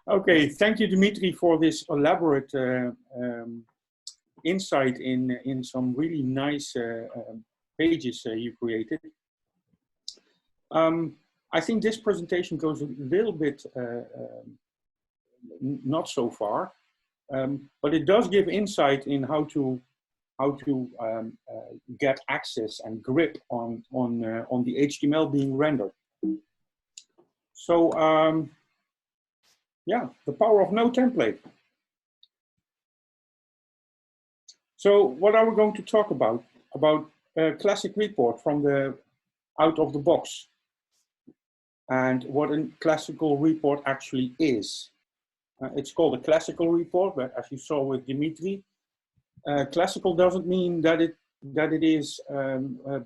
Okay, thank you, Dimitri, for this elaborate insight in some really nice pages you created. I think this presentation goes a little bit not so far, but it does give insight in how to get access and grip on the HTML being rendered. So yeah, the power of no template. So what are we going to talk about? About a classic report from the out of the box, and what a classical report actually is. It's called a classical report, but as you saw with Dimitri, classical doesn't mean that it is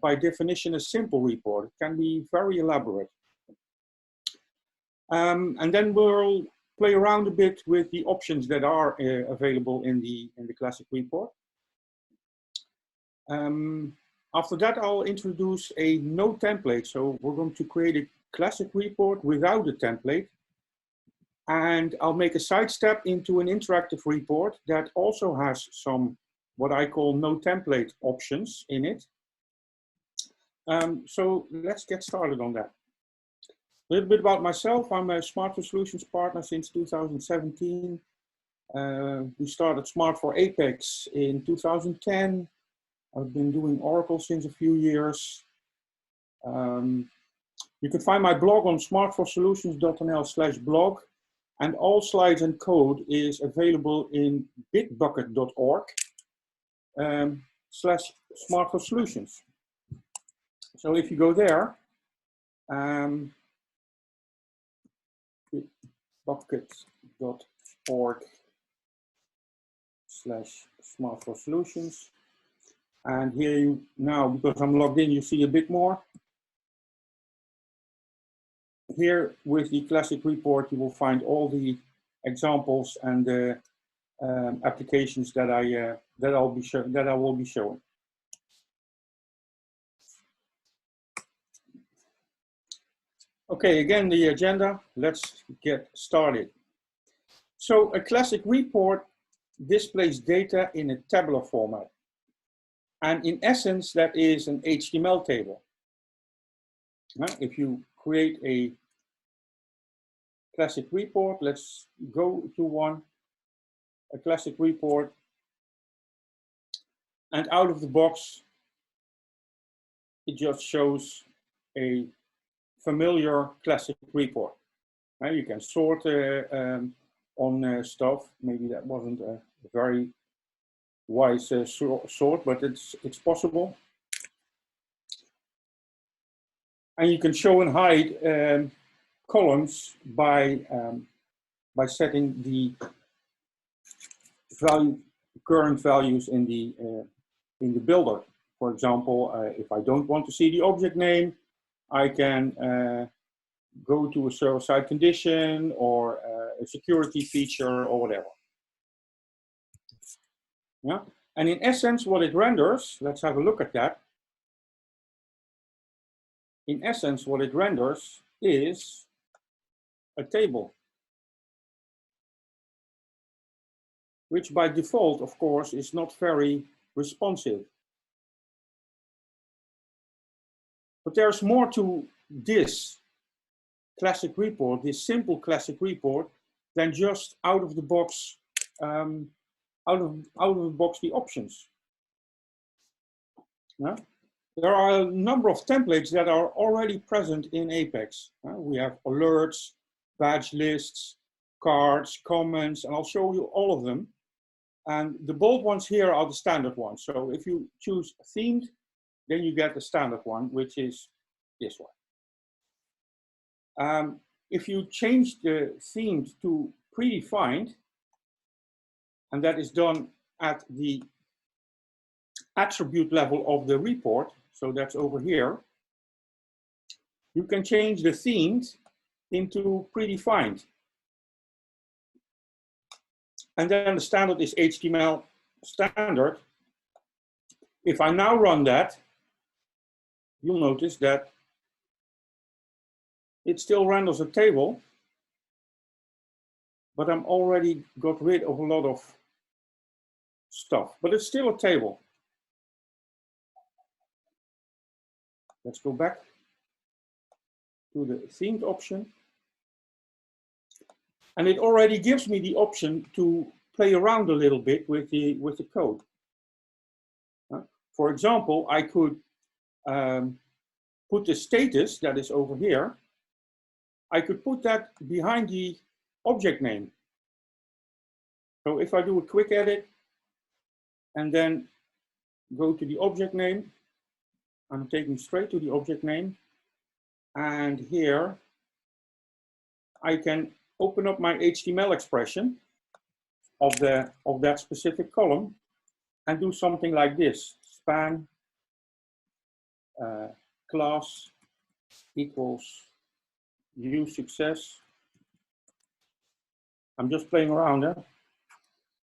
by definition a simple report. It can be very elaborate. And then we'll play around a bit with the options that are available in the classic report. After that, I'll introduce a no template. So we're going to create a classic report without a template. And I'll make a sidestep into an interactive report that also has some, what I call no template options in it. So let's get started on that. A little bit about myself. I'm a Smart for Solutions partner since 2017. We started Smart for Apex in 2010. I've been doing Oracle since a few years. You can find my blog on smartforsolutions.nl/blog, and all slides and code is available in bitbucket.org/smartforsolutions. So if you go there, bitbucket.org/smartforsolutions. And here you now, because I'm logged in, you see a bit more. Here with the classic report, you will find all the examples and the applications that I will be showing. Okay, again the agenda. Let's get started. So a classic report displays data in a tabular format. And in essence, that is an HTML table. Now, if you create a classic report, let's go to one, a classic report. And out of the box, it just shows a familiar classic report. Now you can sort on stuff. Maybe that wasn't a very wise sort, but it's possible. And you can show and hide columns by setting the current values in the builder. For example, if I don't want to see the object name, I can go to a server-side condition or a security feature or whatever. Yeah, and in essence, what it renders, let's have a look at that. In essence, what it renders is a table, which by default, of course, is not very responsive. But there's more to this classic report, this simple classic report, than just out of the box the options. Yeah? There are a number of templates that are already present in Apex. We have alerts, badge lists, cards, comments, and I'll show you all of them. And the bold ones here are the standard ones. So if you choose themed, then you get the standard one, which is this one. If you change the themed to predefined, and that is done at the attribute level of the report, so that's over here, you can change the themed into predefined. And then the standard is HTML standard. If I now run that, you'll notice that it still renders a table, but I'm already got rid of a lot of stuff, but it's still a table. Let's go back to the themed option. And it already gives me the option to play around a little bit with the code. For example, I could put the status that is over here. I could put that behind the object name. So if I do a quick edit and then go to the object name, I'm taking straight to the object name. And here I can open up my HTML expression of that specific column and do something like this: span class equals use success. I'm just playing around there.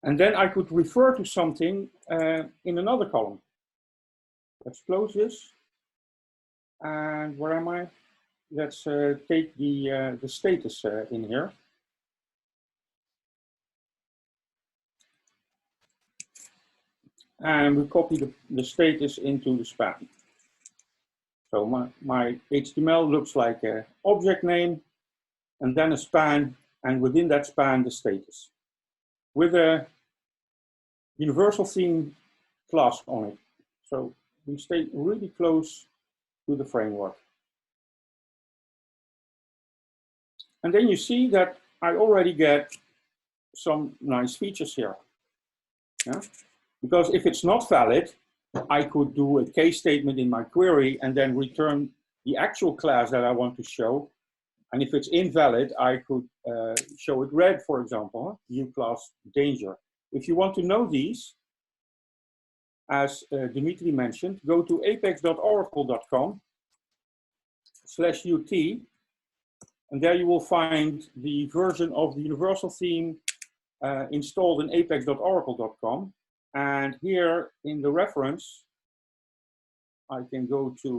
And then I could refer to something in another column. Let's close this. And where am I? Let's take the status in here. And we copy the status into the span. So my HTML looks like an object name, and then a span, and within that span, the status, with a universal theme class on it. So we stay really close to the framework. And then you see that I already get some nice features here. Yeah? Because if it's not valid, I could do a case statement in my query and then return the actual class that I want to show. And if it's invalid, I could show it red, for example, new class danger. If you want to know these, as Dimitri mentioned, go to apex.oracle.com/ut, and there you will find the version of the universal theme installed in apex.oracle.com. And here in the reference, I can go to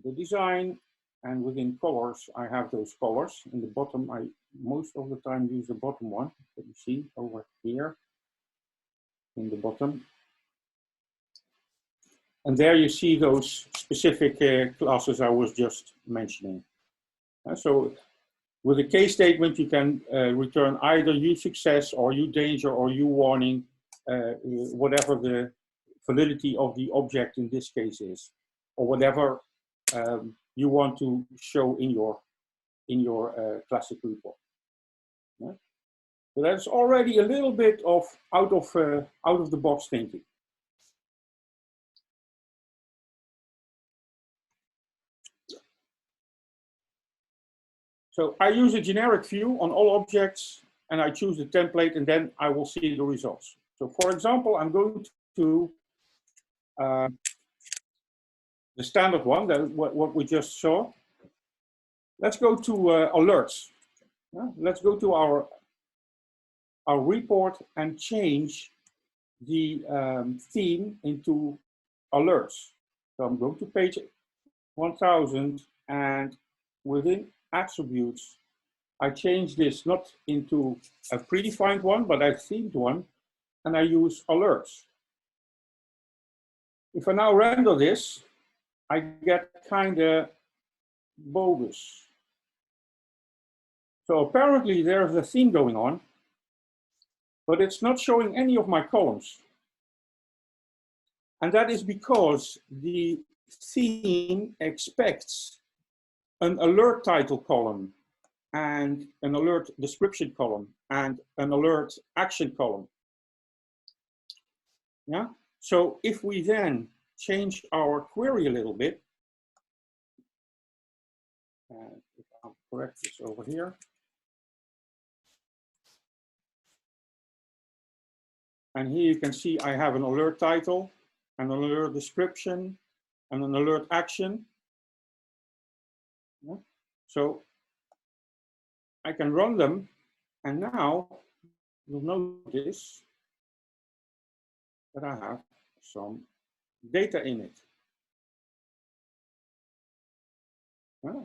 the design, and within colors, I have those colors. In the bottom, I most of the time use the bottom one that you see over here in the bottom. And there you see those specific classes I was just mentioning. So with a case statement, you can return either you success or you danger or you warning, whatever the validity of the object in this case is, or whatever you want to show in your classic report. Yeah? So that's already a little bit of out of the box thinking. So I use a generic view on all objects, and I choose the template, and then I will see the results. So for example, I'm going to the standard one, what we just saw. Let's go to alerts. Yeah? Let's go to our report and change the theme into alerts. So I'm going to page 1000, and within attributes, I change this not into a predefined one, but a themed one, and I use alerts. If I now render this, I get kind of bogus. So apparently there's a theme going on, but it's not showing any of my columns. And that is because the theme expects an alert title column and an alert description column and an alert action column. Yeah. So if we then change our query a little bit, if I'll correct this over here. And here you can see I have an alert title, an alert description, and an alert action. Yeah. So I can run them, and now you'll notice that I have some data in it.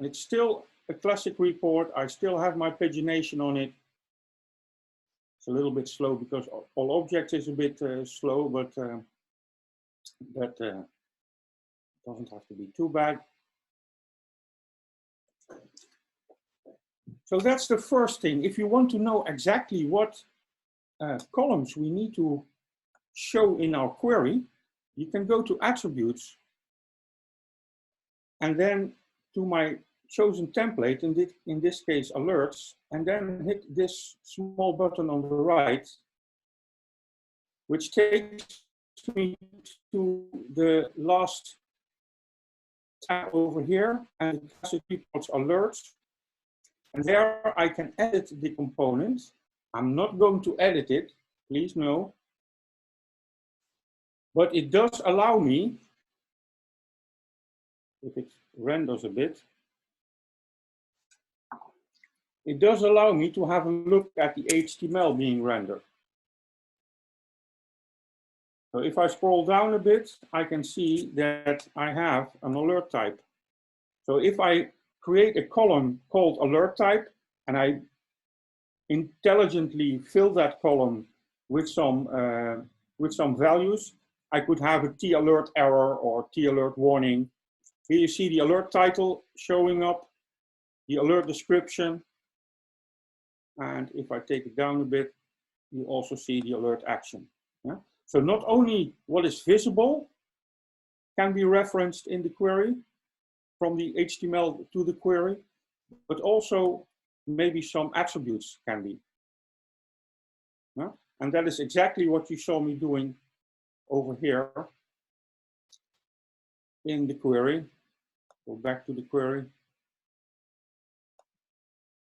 It's still a classic report. I still have my pagination on it. It's a little bit slow because all objects is a bit slow, but that doesn't have to be too bad. So that's the first thing. If you want to know exactly what columns we need to show in our query, you can go to attributes and then to my chosen template, in this case alerts, and then hit this small button on the right, which takes me to the last tab over here, and the classic reports alerts. And there I can edit the component. I'm not going to edit it, please no. But it does allow me, if it renders a bit, it does allow me to have a look at the HTML being rendered. So if I scroll down a bit, I can see that I have an alert type. So if I create a column called alert type, and I intelligently fill that column with some values, I could have a T-alert error or T-alert warning. Here you see the alert title showing up, the alert description, and if I take it down a bit, you also see the alert action. Yeah? So not only what is visible can be referenced in the query from the HTML to the query, but also maybe some attributes can be. Yeah? And that is exactly what you saw me doing over here in the query. Go back to the query.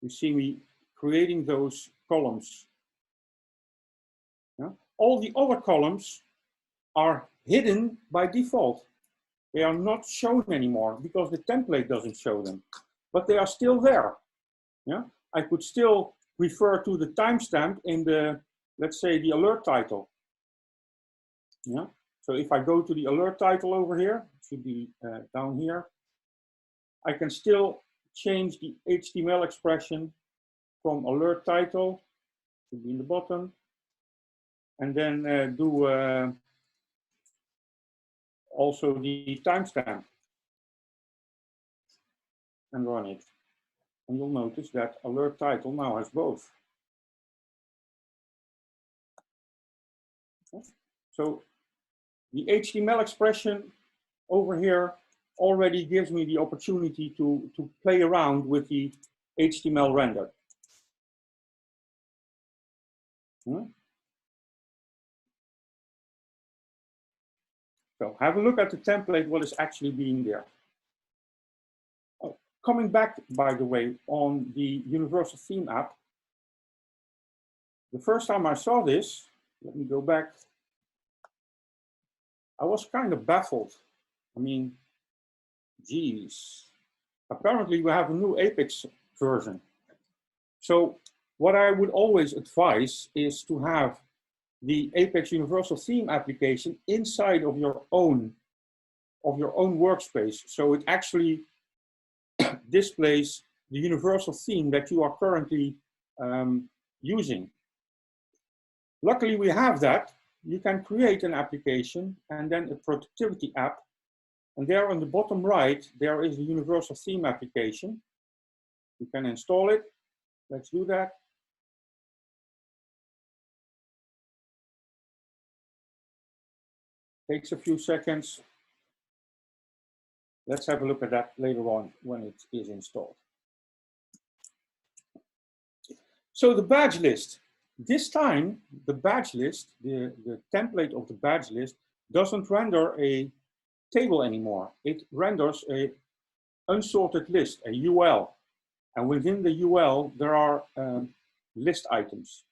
You see me creating those columns. Yeah? All the other columns are hidden by default. They are not shown anymore because the template doesn't show them, but they are still there. Yeah? I could still refer to the timestamp in the, let's say, the alert title. Yeah? So if I go to the alert title over here, it should be down here, I can still change the HTML expression from alert title, should be in the bottom, and then do also the timestamp and run it. And you'll notice that alert title now has both. So the HTML expression over here already gives me the opportunity to play around with the HTML render. So have a look at the template, what is actually being there. Coming back, by the way, on the Universal Theme app, the first time I saw this, let me go back, I was kind of baffled. I mean, geez, apparently we have a new Apex version. So what I would always advise is to have the Apex Universal Theme application inside of your own workspace. So it actually displays the universal theme that you are currently using. Luckily, we have that. You can create an application and then a productivity app. And there on the bottom right, there is the universal theme application. You can install it. Let's do that. Takes a few seconds. Let's have a look at that later on when it is installed. So the badge list. This time, the badge list, the template of the badge list, doesn't render a table anymore. It renders a unsorted list, a UL. And within the UL, there are list items.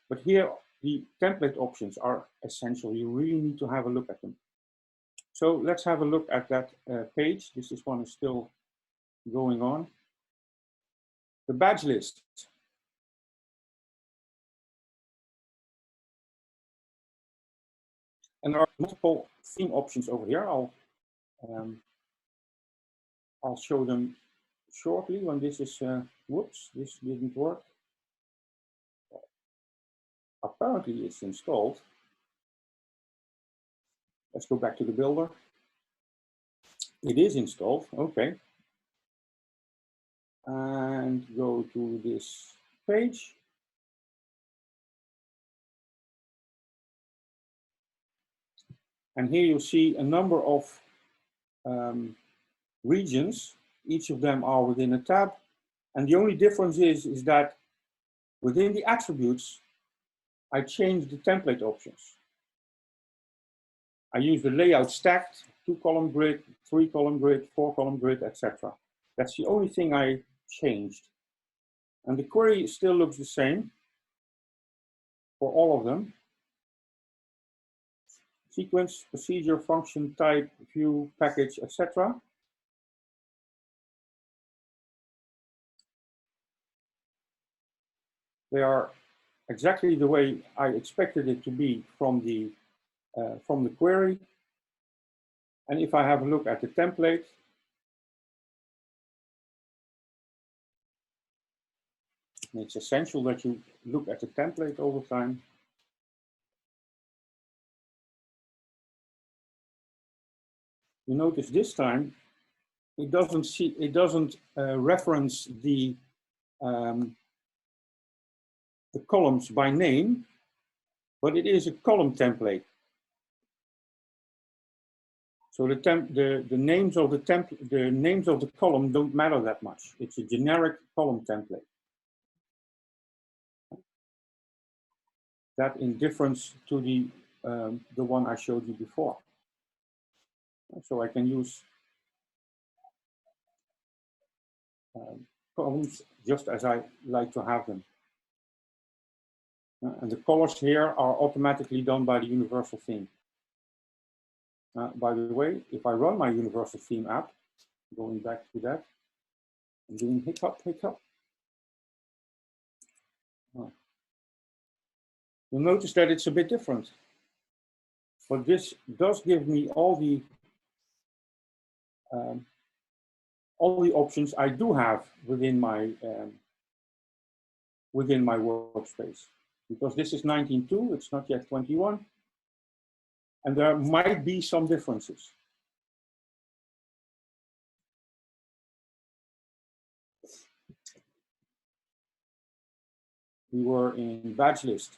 But here, the template options are essential. You really need to have a look at them. So let's have a look at that page. This one is still going on. The badge list. And there are multiple theme options over here. I'll show them shortly when this is, whoops, this didn't work. Apparently it's installed. Let's go back to the builder. It is installed, okay. And go to this page. And here you see a number of regions. Each of them are within a tab. And the only difference is that within the attributes, I changed the template options. I use the layout stacked, 2-column grid, 3-column grid, 4-column grid, etc. That's the only thing I changed. And the query still looks the same for all of them. Sequence, procedure, function, type, view, package, etc. They are exactly the way I expected it to be from the query. And if I have a look at the template, it's essential that you look at the template all the time. You notice this time it doesn't reference the columns by name, but it is a column template. So the names of the column don't matter that much. It's a generic column template. That in difference to the one I showed you before. So I can use columns just as I like to have them. And the colors here are automatically done by the universal theme. By the way, if I run my universal theme app, going back to that, I'm doing hiccup. You'll notice that it's a bit different. But this does give me all the options I do have within my workspace. Because this is 19.2, it's not yet 21. And there might be some differences. We were in badge list.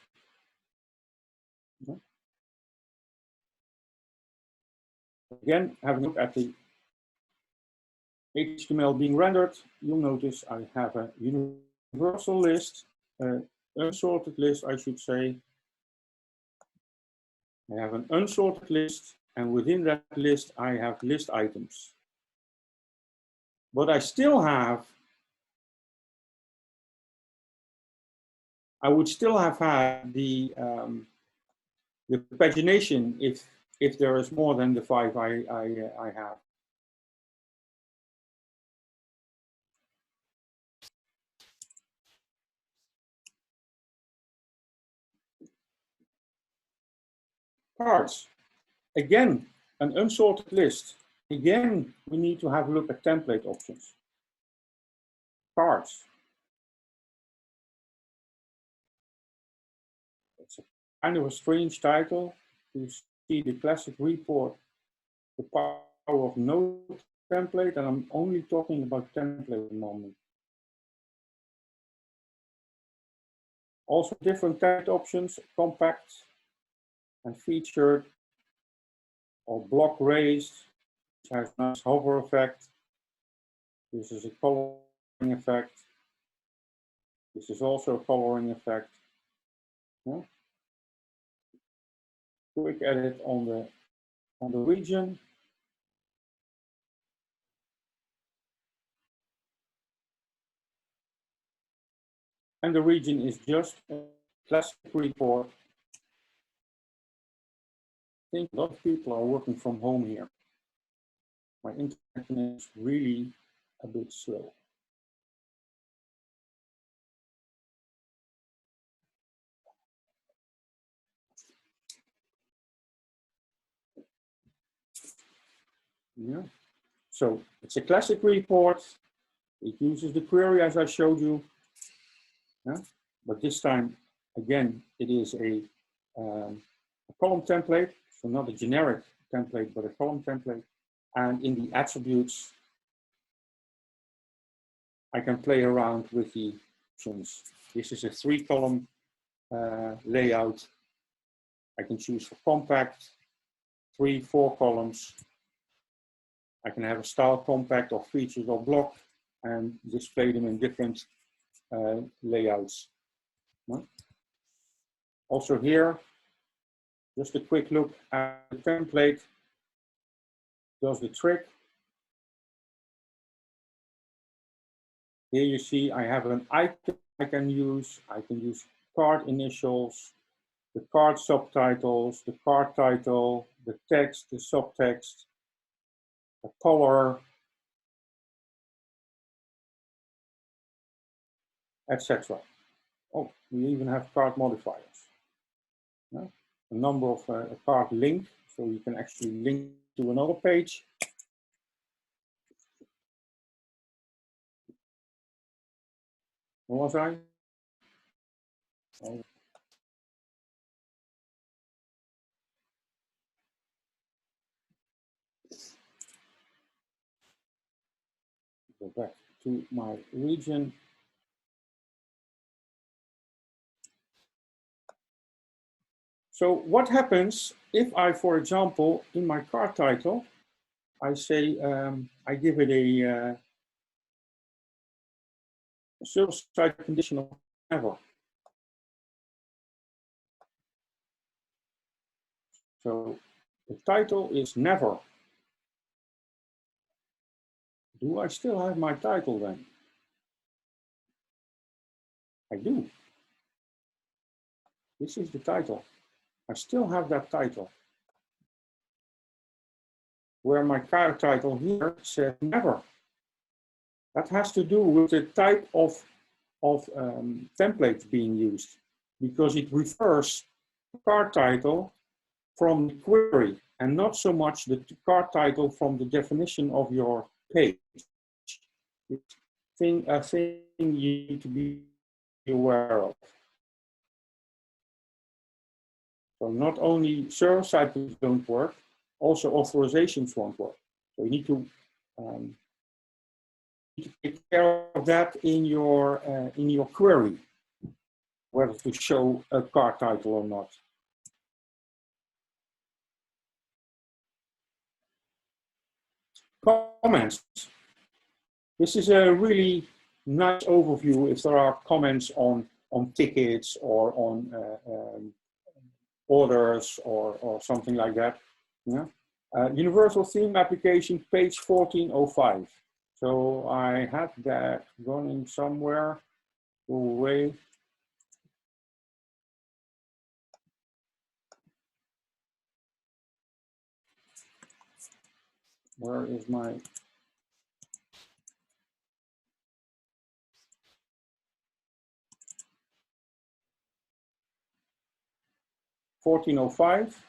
Again, having a look at the HTML being rendered, you'll notice I have a universal list, unsorted list, I should say. I have an unsorted list, and within that list, I have list items. But I still have, I would still have had the pagination if there is more than the 5 I have. Cards. Again, an unsorted list. Again, we need to have a look at template options. Cards. It's a kind of a strange title. You see the classic report, the power of node template, and I'm only talking about template at the moment. Also different template options, compact and featured, or block raised, which has a nice hover effect. This is a coloring effect. This is also a coloring effect. Yeah. Quick edit on the region. And the region is just a classic report. I think a lot of people are working from home here. My internet is really a bit slow. Yeah. So it's a classic report. It uses the query as I showed you. Yeah. But this time again, it is a column template, so not a generic template, but a column template. And in the attributes, I can play around with the options. This is a 3-column layout. I can choose for compact, 3, 4 columns. I can have a style compact or features or block and display them in different layouts. Also here, just a quick look at the template does the trick. Here you see I have an icon I can use. I can use card initials, the card subtitles, the card title, the text, the subtext, the color, etc. Oh, we even have card modifiers. Yeah? A number of a card link, so you can actually link to another page. Where was I? Oh. Go back to my region. So what happens if I, for example, in my card title, I say, I give it a server-side condition of never. So the title is never. Do I still have my title then? I do. This is the title. I still have that title. Where my card title here says never. That has to do with the type of templates being used, because it refers the card title from the query and not so much the card title from the definition of your page. It's a thing you need to be aware of. So not only server-side don't work, also authorizations won't work. So you need to take care of that in your query, whether to show a card title or not. Comments. This is a really nice overview if there are comments on tickets or on orders or something like that. Yeah. Universal theme application, page 1405. So I had that running somewhere away. Where is my 1405?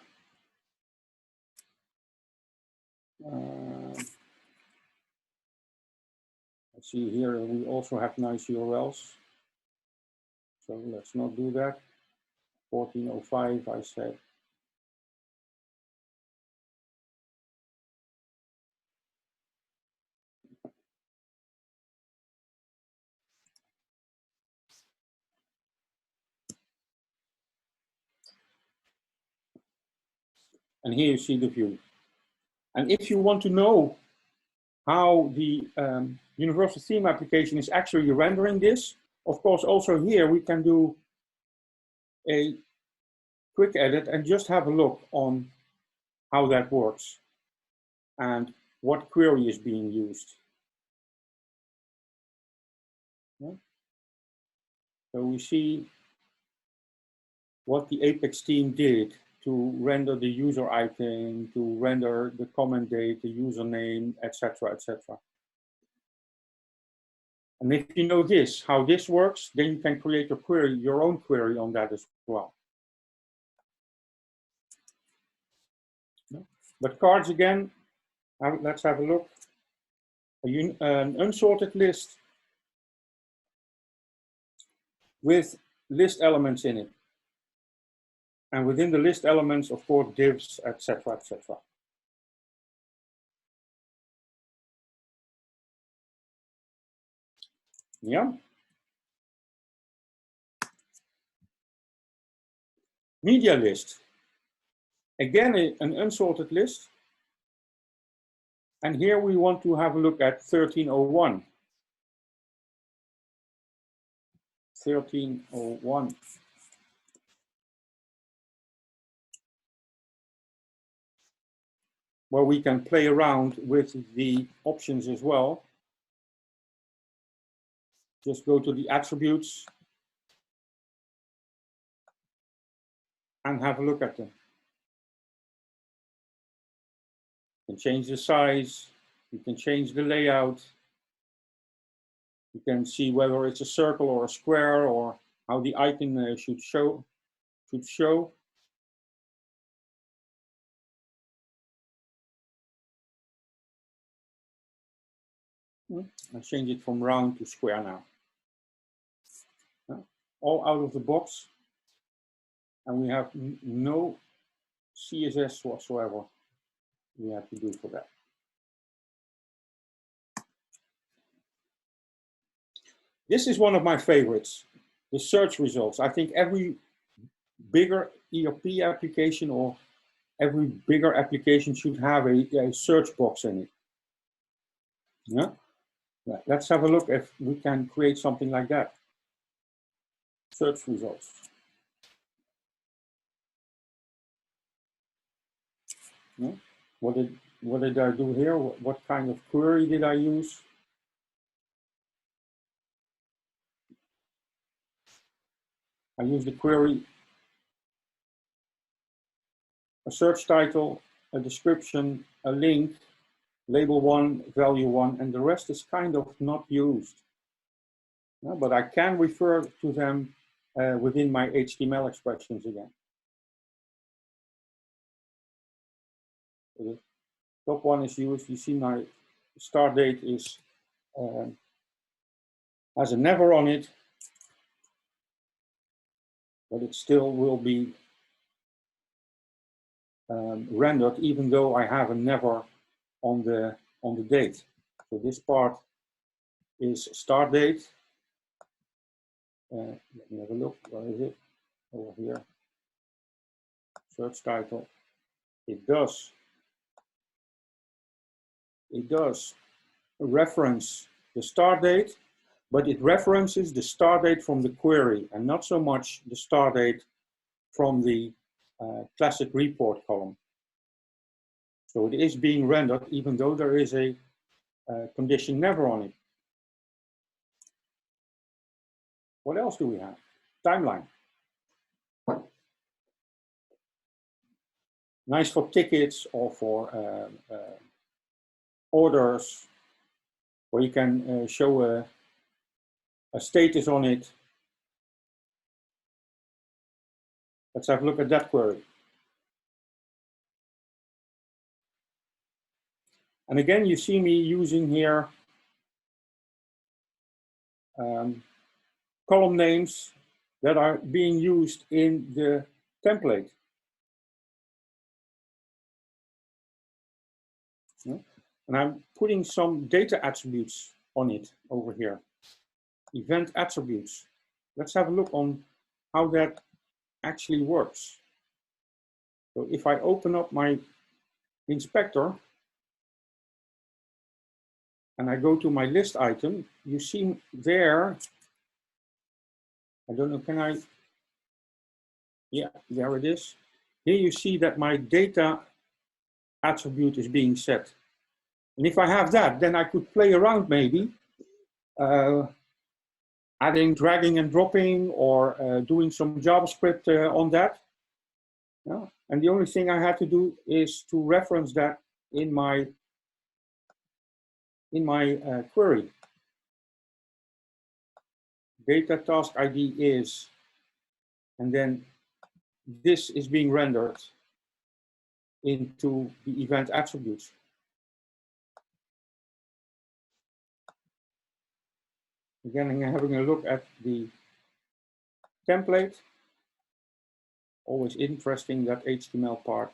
I see here we also have nice URLs. So let's not do that. 1405, I said. And here you see the view. And if you want to know how the universal theme application is actually rendering this, of course, also here we can do a quick edit and just have a look on how that works and what query is being used. Yeah. So we see what the Apex team did to render the user icon, to render the comment date, the username, etc., etc. And if you know this, how this works, then you can create your query, your own query on that as well. But cards again, let's have a look. An unsorted list with list elements in it. And within the list elements, of course, divs, etc., etc. Yeah. Media list. Again, an unsorted list. And here we want to have a look at 1301. 1301. Where we can play around with the options as well. Just go to the attributes and have a look at them. You can change the size, you can change the layout, you can see whether it's a circle or a square or how the icon should show. I change it from round to square now. All out of the box, and we have no CSS whatsoever we have to do for that. This is one of my favorites, the search results. I think every bigger ERP application or every bigger application should have a search box in it. Yeah? Let's have a look if we can create something like that. Search results. Yeah? What did I do here? What kind of query did I use? I used the query, a search title, a description, a link, label 1, value 1, and the rest is kind of not used. Yeah, but I can refer to them within my HTML expressions again. So the top one is used. You see my start date is has a never on it, but it still will be rendered even though I have a never on the date. So this part is start date. Let me have a look. Where is it? Over here. Search title. It does reference the start date, but it references the start date from the query and not so much the start date from the classic report column. So it is being rendered even though there is a condition never on it. What else do we have? Timeline. Nice for tickets or for orders, where you can show a status on it. Let's have a look at that query. And again, you see me using here column names that are being used in the template. Yeah. And I'm putting some data attributes on it over here. Event attributes. Let's have a look on how that actually works. So if I open up my inspector and I go to my list item, you see there, I don't know, can I? Yeah, there it is. Here you see that my data attribute is being set. And if I have that, then I could play around maybe, adding, dragging and dropping, or doing some JavaScript on that. Yeah. And the only thing I had to do is to reference that in my query. Data task ID is, and then this is being rendered into the event attributes. Again, I'm having a look at the template. Always interesting, that HTML part.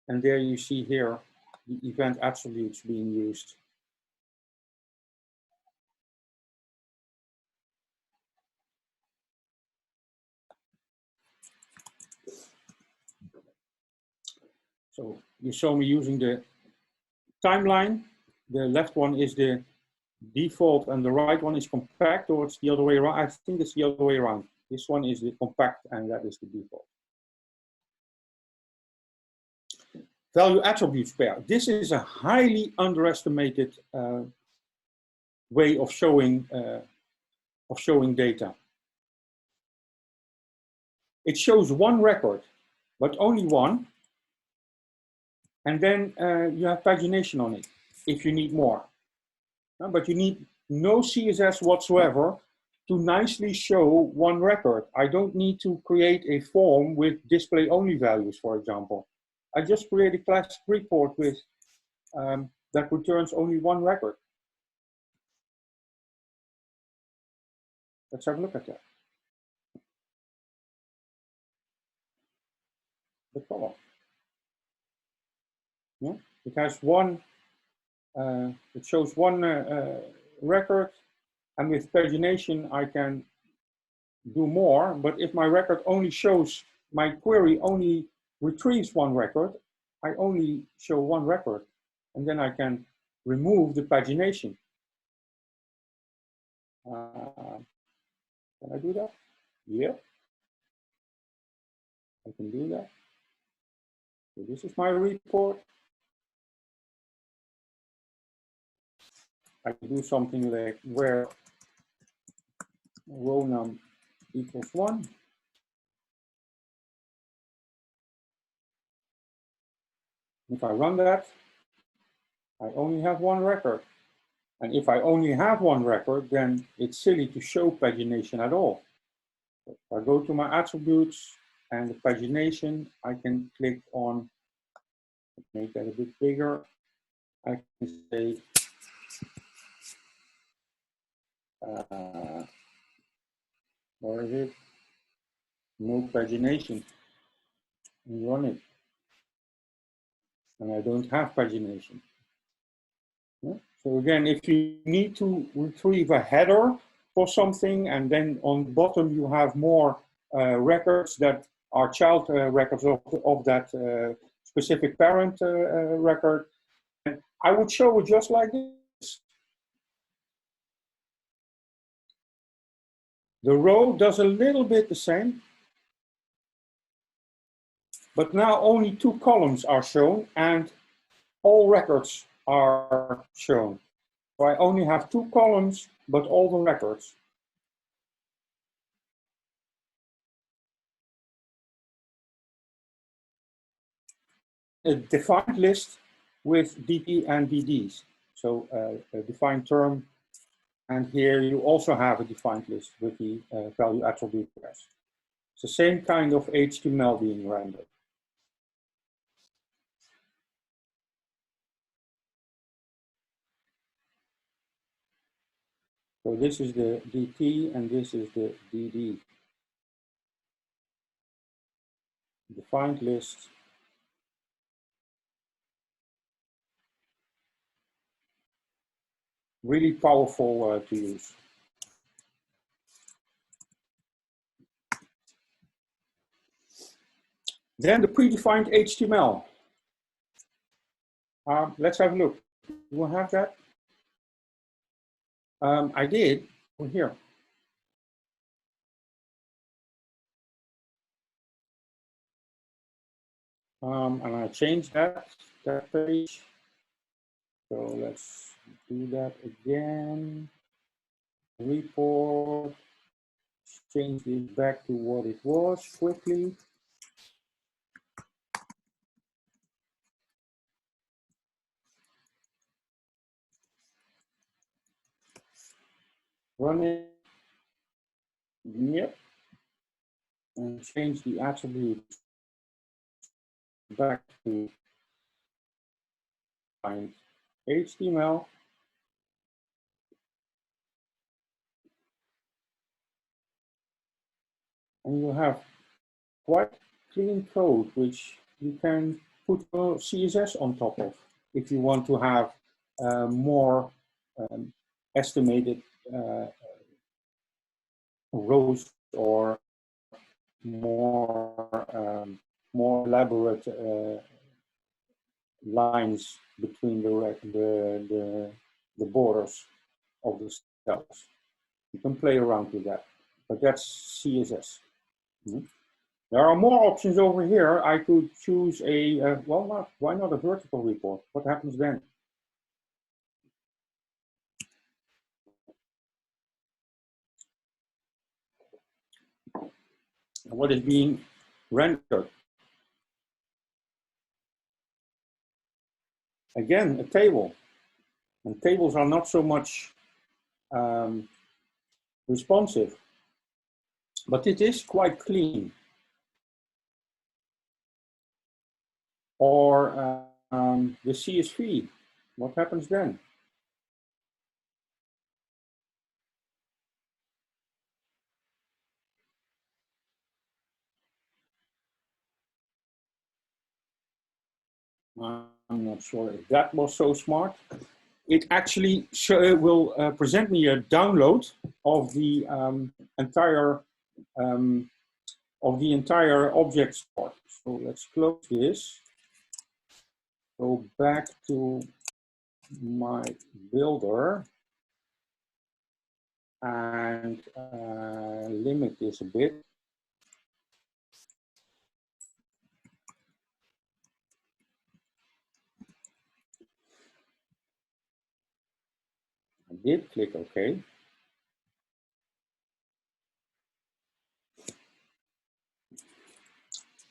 And there you see here the event attributes being used. So you saw me using the timeline. The left one is the default and the right one is compact, or it's the other way around. I think it's the other way around. This one is the compact and that is the default. Value attributes pair. This is a highly underestimated way of showing data. It shows one record, but only one. And then you have pagination on it if you need more. But you need no CSS whatsoever to nicely show one record. I don't need to create a form with display only values, for example. I just create a classic report with that returns only one record. Let's have a look at that. The column. Yeah, it has one. It shows one record, and with pagination I can do more. But if my record only shows, my query only retrieves one record, I only show one record, and then I can remove the pagination. Can I do that? Yeah, I can do that. So this is my report. I can do something like where row num equals 1. If I run that, I only have one record. And if I only have one record, then it's silly to show pagination at all. So if I go to my attributes and the pagination, I can click on, make that a bit bigger. I can say, where is it? No pagination. And run it. And I don't have pagination. Yeah. So again, if you need to retrieve a header for something, and then on the bottom you have more records that are child records of that specific parent record, and I would show it just like this. The row does a little bit the same, but now only 2 columns are shown and all records are shown. So I only have 2 columns, but all the records. A defined list with DP and DDs. So a defined term, and here you also have a defined list with the value attribute pairs. It's the same kind of HTML being rendered. So this is the DP and this is the DD. Defined list. Really powerful to use. Then the predefined HTML. Let's have a look. You will have that? I did over here. And I changed that page. So let's do that again. Report. Change this back to what it was quickly. Run it. Yep. And change the attributes back to find HTML. and you have quite clean code, which you can put CSS on top of if you want to have more estimated rows or more elaborate lines between the borders of the cells. You can play around with that, but that's CSS. There are more options over here. I could choose a, why not a vertical report? What happens then? What is being rendered? Again, a table. And tables are not so much responsive, but it is quite clean. Or the CSV, what happens then? I'm not sure if that was so smart. It actually will present me a download of the entire object store. So let's close this. Go back to my builder and limit this a bit. I did click OK.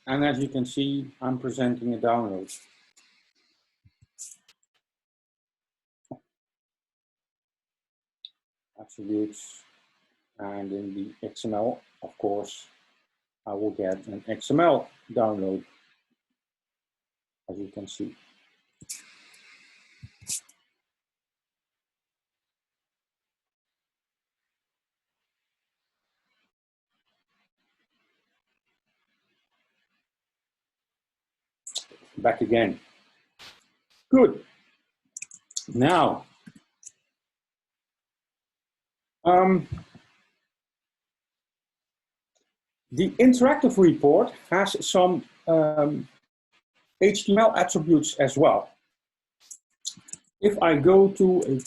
And as you can see, I'm presenting a download. Attributes, and in the XML, of course, I will get an XML download, as you can see. Back again. Good. Now, the interactive report has some HTML attributes as well. If I go to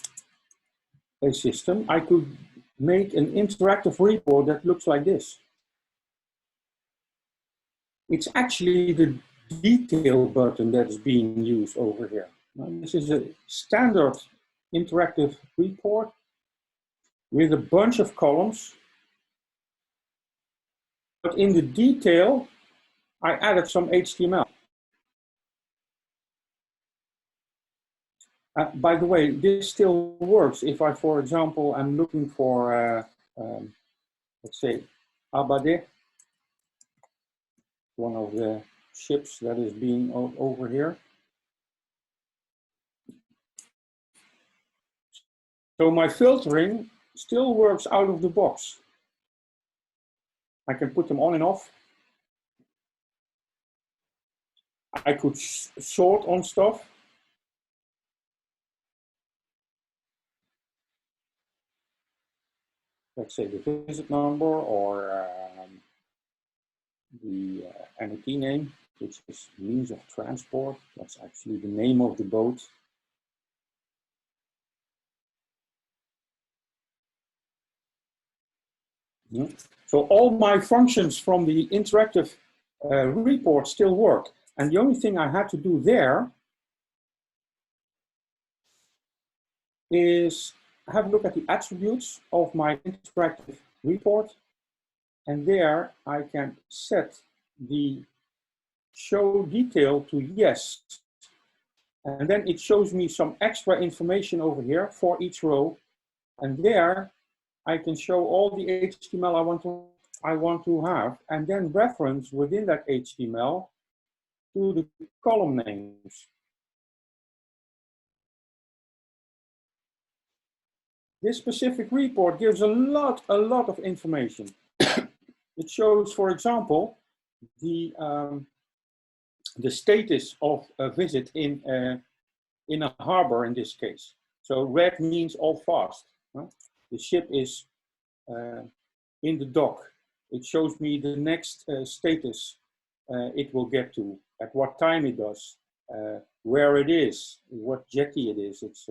a system, I could make an interactive report that looks like this. It's actually the detail button that is being used over here. Now, this is a standard interactive report with a bunch of columns. But in the detail, I added some HTML. By the way, this still works if I, for example, am looking for, let's say, Abade, one of the ships that is being over here. So my filtering still works out of the box. I can put them on and off. I could sort on stuff. Let's say the visit number or the NAT name, which is means of transport. That's actually the name of the boat. So all my functions from the interactive report still work. And the only thing I had to do there is have a look at the attributes of my interactive report. And there I can set the show detail to yes. And then it shows me some extra information over here for each row. And there I can show all the HTML I want to have, and then reference within that HTML to the column names. This specific report gives a lot of information. It shows, for example, the status of a visit in a harbor in this case. So red means all fast. Huh? The ship is in the dock. It shows me the next status it will get to, at what time it does, where it is, what jetty it is, it's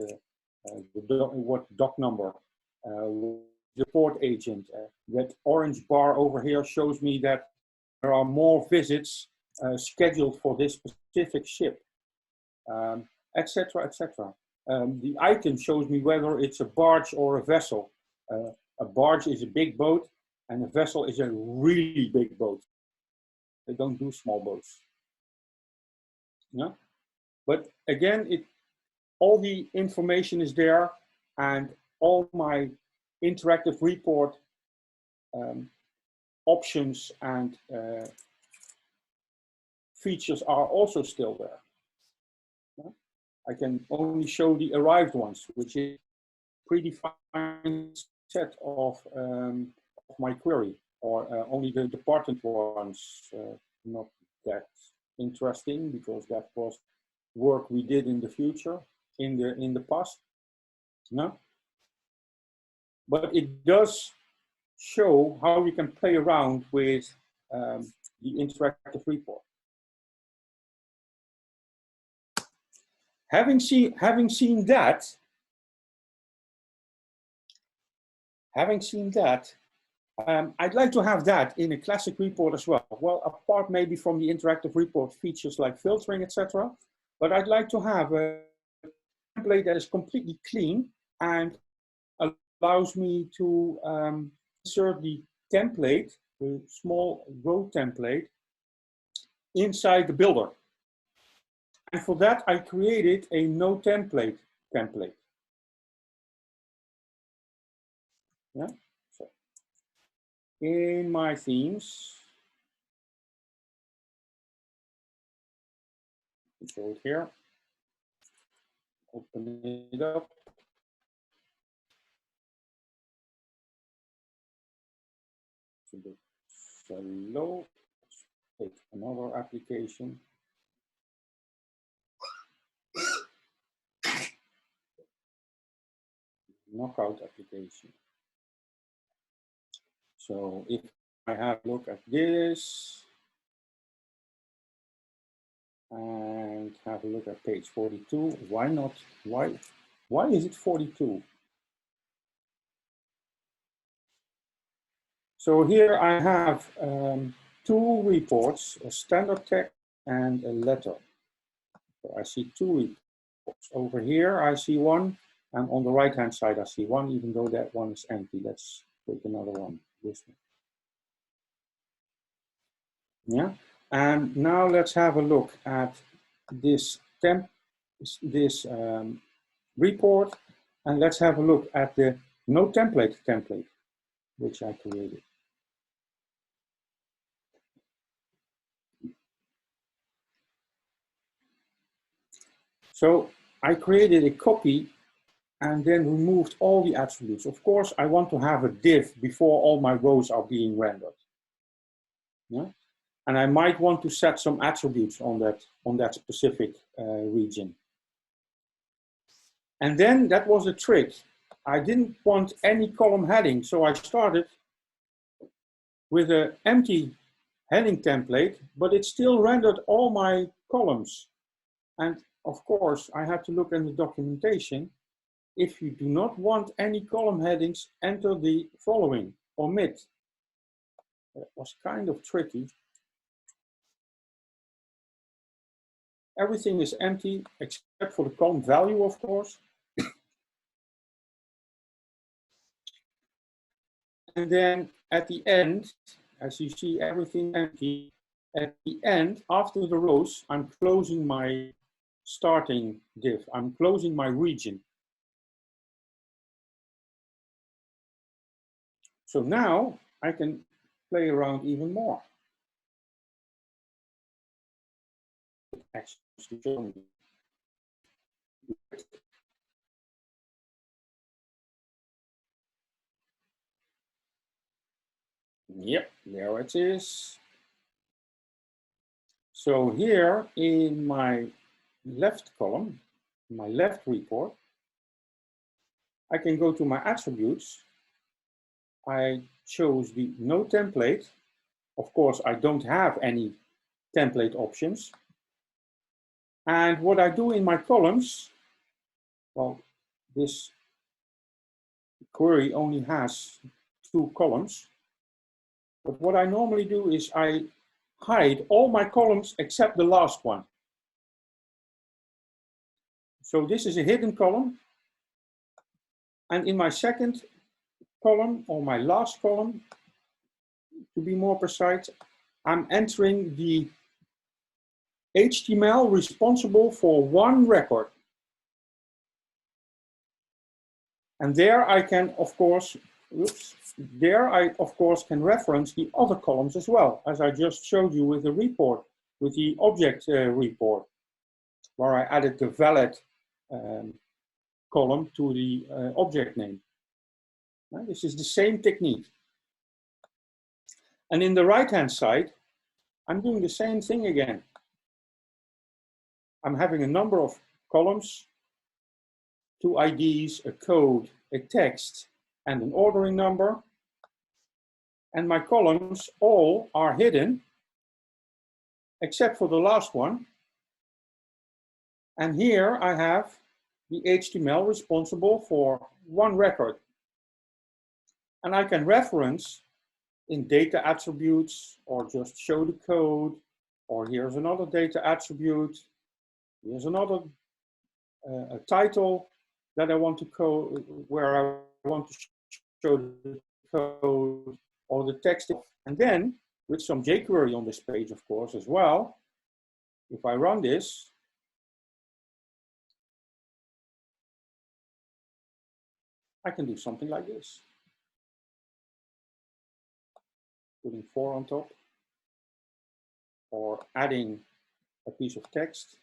what dock number, the port agent. That orange bar over here shows me that there are more visits scheduled for this specific ship, etc., etc. The item shows me whether it's a barge or a vessel. A barge is a big boat, and a vessel is a really big boat. They don't do small boats. Yeah? But again, all the information is there, and all my interactive report options and features are also still there. Yeah? I can only show the arrived ones, which is a predefined set of my query, or only the department ones, not that interesting, because that was work we did in the future, in the past. No? But it does show how we can play around with the interactive report. Having seen that, I'd like to have that in a classic report as well. Well, apart maybe from the interactive report features like filtering, etc. But I'd like to have a template that is completely clean and allows me to insert the template, the small row template, inside the builder. And for that, I created a no template template. Yeah. So in my themes, show it here. Open it up. It's a bit slow. Let's take another application. Knockout application. So if I have a look at this and have a look at page 42, why not? Why is it 42? So here I have two reports, a standard text and a letter. So I see two reports. Over here I see one, and on the right hand side I see one, even though that one is empty. Let's take another one, this one. Yeah, and now let's have a look at this report, and let's have a look at the no template template, which I created. So I created a copy and then removed all the attributes. Of course, I want to have a div before all my rows are being rendered. Yeah? And I might want to set some attributes on that specific region. And then that was a trick. I didn't want any column heading, so I started with an empty heading template, but it still rendered all my columns. And of course, I had to look in the documentation. If you do not want any column headings, enter the following, omit. That was kind of tricky. Everything is empty except for the column value, of course. And then at the end, as you see, everything empty. At the end, after the rows, I'm closing my starting div. I'm closing my region. So now I can play around even more. Actually, show me. Yep, there it is. So here in my left column, my left report, I can go to my attributes. I chose the no template. Of course, I don't have any template options. And what I do in my columns, well, this query only has 2 columns. But what I normally do is I hide all my columns except the last one. So this is a hidden column. And in my second column, or my last column, to be more precise, I'm entering the HTML responsible for one record. And there I can, of course, can reference the other columns as well, as I just showed you with the report, with the object report, where I added the valid column to the object name. This is the same technique. And in the right-hand side, I'm doing the same thing again. I'm having a number of columns, 2 IDs, a code, a text, and an ordering number. And my columns all are hidden, except for the last one. And here I have the HTML responsible for one record. And I can reference in data attributes, or just show the code, or here's another data attribute, here's another a title that I want to code, where I want to show the code or the text. And then with some jQuery on this page, of course, as well, if I run this, I can do something like this. Putting 4 on top, or adding a piece of text,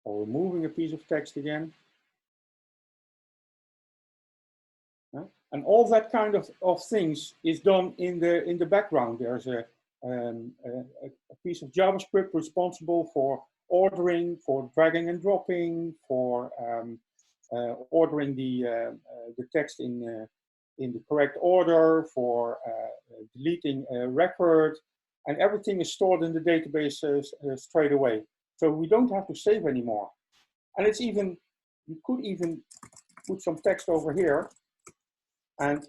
or removing a piece of text again. And all that kind of things is done in the background. There's a piece of JavaScript responsible for ordering, for dragging and dropping, for ordering the text in the correct order, for deleting a record, and everything is stored in the database straight away. So we don't have to save anymore. And it's even, you could even put some text over here and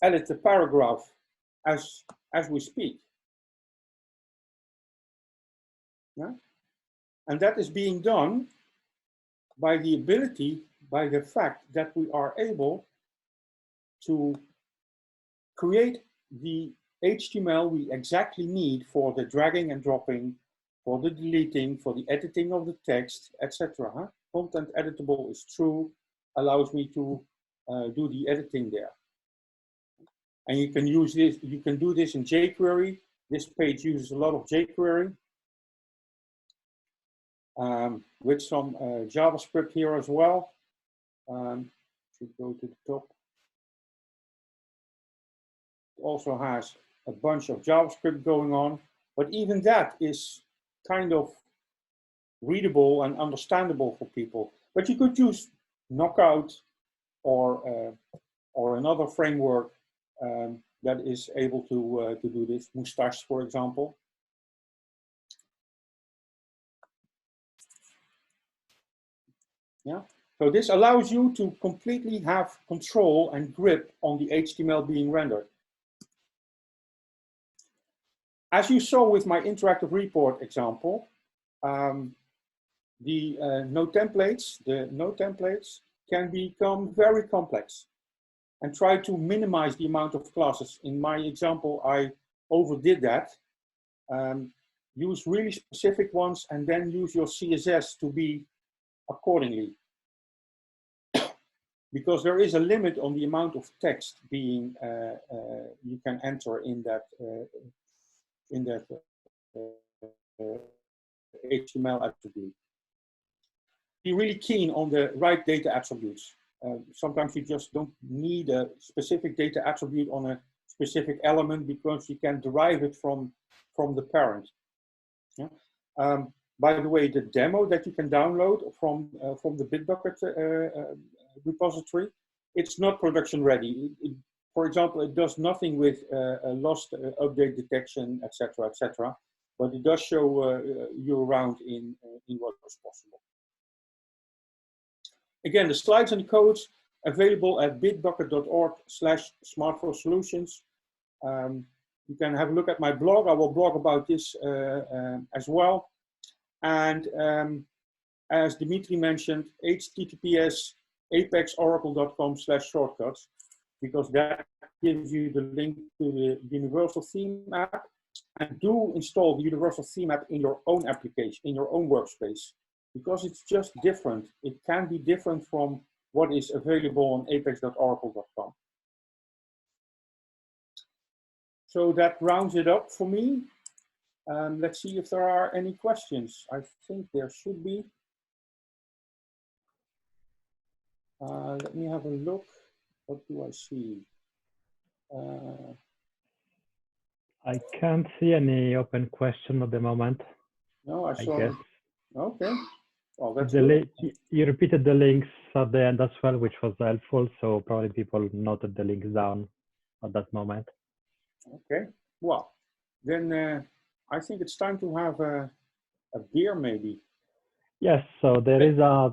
edit the paragraph as we speak. Yeah? And that is being done by the ability, by the fact that we are able to create the HTML we exactly need for the dragging and dropping, for the deleting, for the editing of the text, etc. Content editable is true, allows me to do the editing there. And you can use this, you can do this in jQuery. This page uses a lot of jQuery. With some JavaScript here as well. Should go to the top. It also has a bunch of JavaScript going on, but even that is kind of readable and understandable for people. But you could use Knockout or another framework that is able to do this, Moustache, for example. Yeah. So this allows you to completely have control and grip on the HTML being rendered. As you saw with my interactive report example, the no templates can become very complex and try to minimize the amount of classes. In my example, I overdid that. Use really specific ones and then use your CSS to be accordingly. Because there is a limit on the amount of text being you can enter in that HTML attribute. Be really keen on the right data attributes. Sometimes you just don't need a specific data attribute on a specific element because you can derive it from the parent. Yeah? By the way, the demo that you can download from the Bitbucket repository, it's not production ready. For example, it does nothing with lost update detection, etc., etc. But it does show you around in what is possible. Again, the slides and the codes available at bitbucket.org/smartphonesolutions. You can have a look at my blog. I will blog about this as well. And as Dimitri mentioned, https apexoracle.com/shortcuts, because that gives you the link to the Universal Theme app. And do install the Universal Theme app in your own application, in your own workspace, because it's just different. It can be different from what is available on apex.oracle.com. So that rounds it up for me. Let's see if there are any questions. I think there should be. Let me have a look. What do I see? I can't see any open question at the moment. No, I saw. Guess. Okay. Well, that's good. You repeated the links at the end as well, which was helpful. So probably people noted the links down at that moment. Okay. Well, then I think it's time to have a beer, maybe. Yes. So there is a